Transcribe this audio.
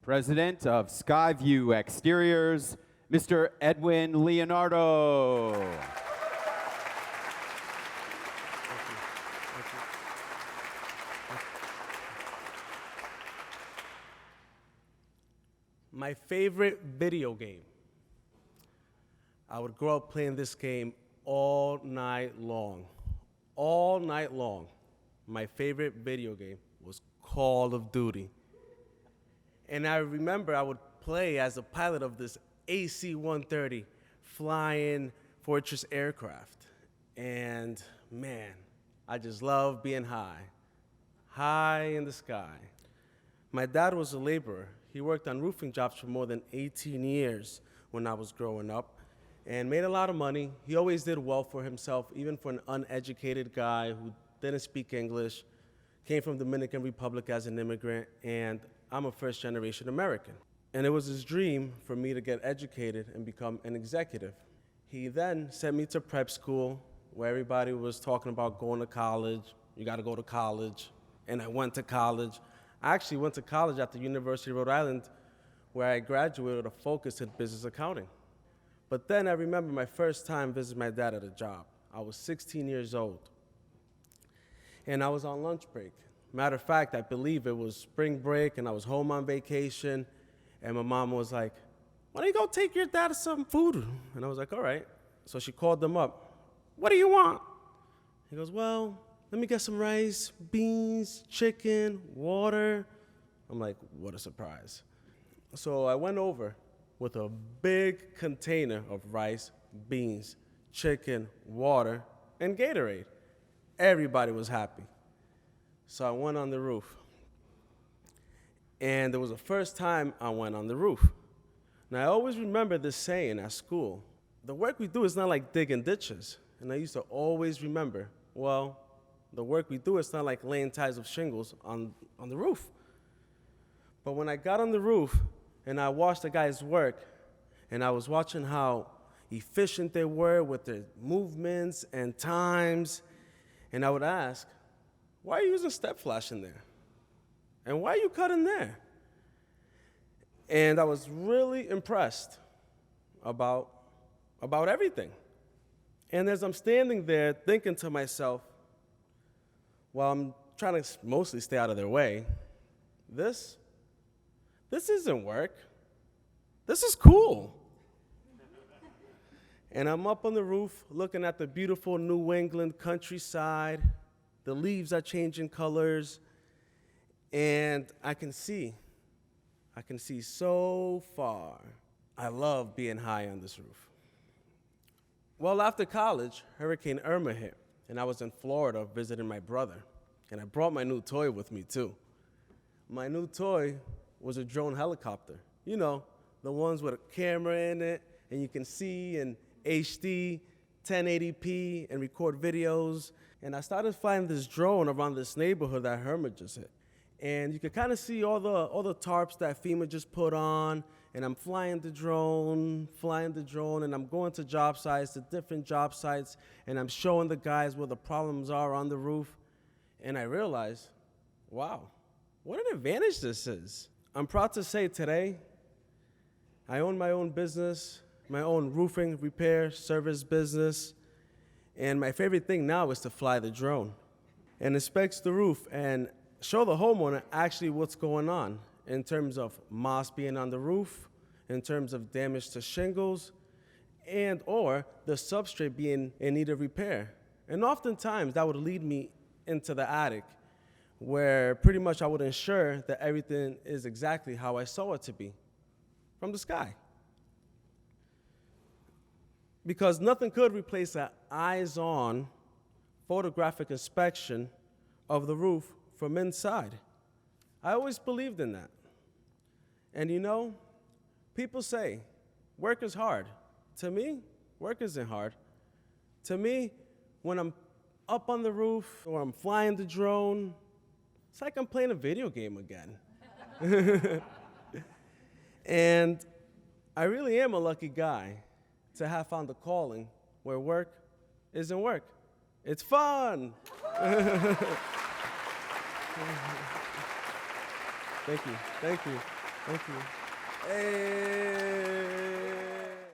President of Skyview Exteriors, Mr. Edwin Leonardo. My favorite video game. I would grow up playing this game all night long. All night long. My favorite video game was Call of Duty. And I remember I would play as a pilot of this AC-130 flying Fortress aircraft. And man, I just love being high. High in the sky. My dad was a laborer. He worked on roofing jobs for more than 18 years when I was growing up and made a lot of money. He always did well for himself, even for an uneducated guy who didn't speak English, came from Dominican Republic as an immigrant, and I'm a first-generation American. And it was his dream for me to get educated and become an executive. He then sent me to prep school where everybody was talking about going to college. You got to go to college. And I went to college. I actually went to college at the University of Rhode Island, where I graduated with a focus in business accounting. But then I remember my first time visiting my dad at a job. I was 16 years old, and I was on lunch break. Matter of fact, I believe it was spring break, and I was home on vacation, and my mom was like, "Why don't you go take your dad some food?" And I was like, "All right." So she called them up. "What do you want?" He goes, "Well, let me get some rice, beans, chicken, water." I'm like, what a surprise. So I went over with a big container of rice, beans, chicken, water, and Gatorade. Everybody was happy. So I went on the roof. And it was the first time I went on the roof. Now I always remember this saying at school, the work we do is not like digging ditches. And I used to always remember, well, the work we do is not like laying ties of shingles on the roof. But when I got on the roof and I watched the guys work, and I was watching how efficient they were with their movements and times, and I would ask, why are you using step flash in there? And why are you cutting there? And I was really impressed about everything. And as I'm standing there thinking to myself, while I'm trying to mostly stay out of their way, this isn't work. This is cool. And I'm up on the roof looking at the beautiful New England countryside. The leaves are changing colors. And I can see so far. I love being high on this roof. Well, after college, Hurricane Irma hit. And I was in Florida visiting my brother. And I brought my new toy with me, too. My new toy was a drone helicopter. You know, the ones with a camera in it, and you can see in HD, 1080p, and record videos. And I started flying this drone around this neighborhood that Irma just hit. And you could kind of see all the tarps that FEMA just put on. And I'm flying the drone, and I'm going to job sites, to different job sites, and I'm showing the guys where the problems are on the roof. And I realized, wow, what an advantage this is. I'm proud to say today, I own my own business, my own roofing repair service business, and my favorite thing now is to fly the drone and inspect the roof and show the homeowner actually what's going on in terms of moss being on the roof, in terms of damage to shingles, and or the substrate being in need of repair. And oftentimes that would lead me into the attic, where pretty much I would ensure that everything is exactly how I saw it to be from the sky. Because nothing could replace an eyes-on photographic inspection of the roof from inside. I always believed in that. And you know, people say, work is hard. To me, work isn't hard. To me, when I'm up on the roof or I'm flying the drone, it's like I'm playing a video game again. And I really am a lucky guy to have found a calling where work isn't work. It's fun. Thank you. Thank you. Hey.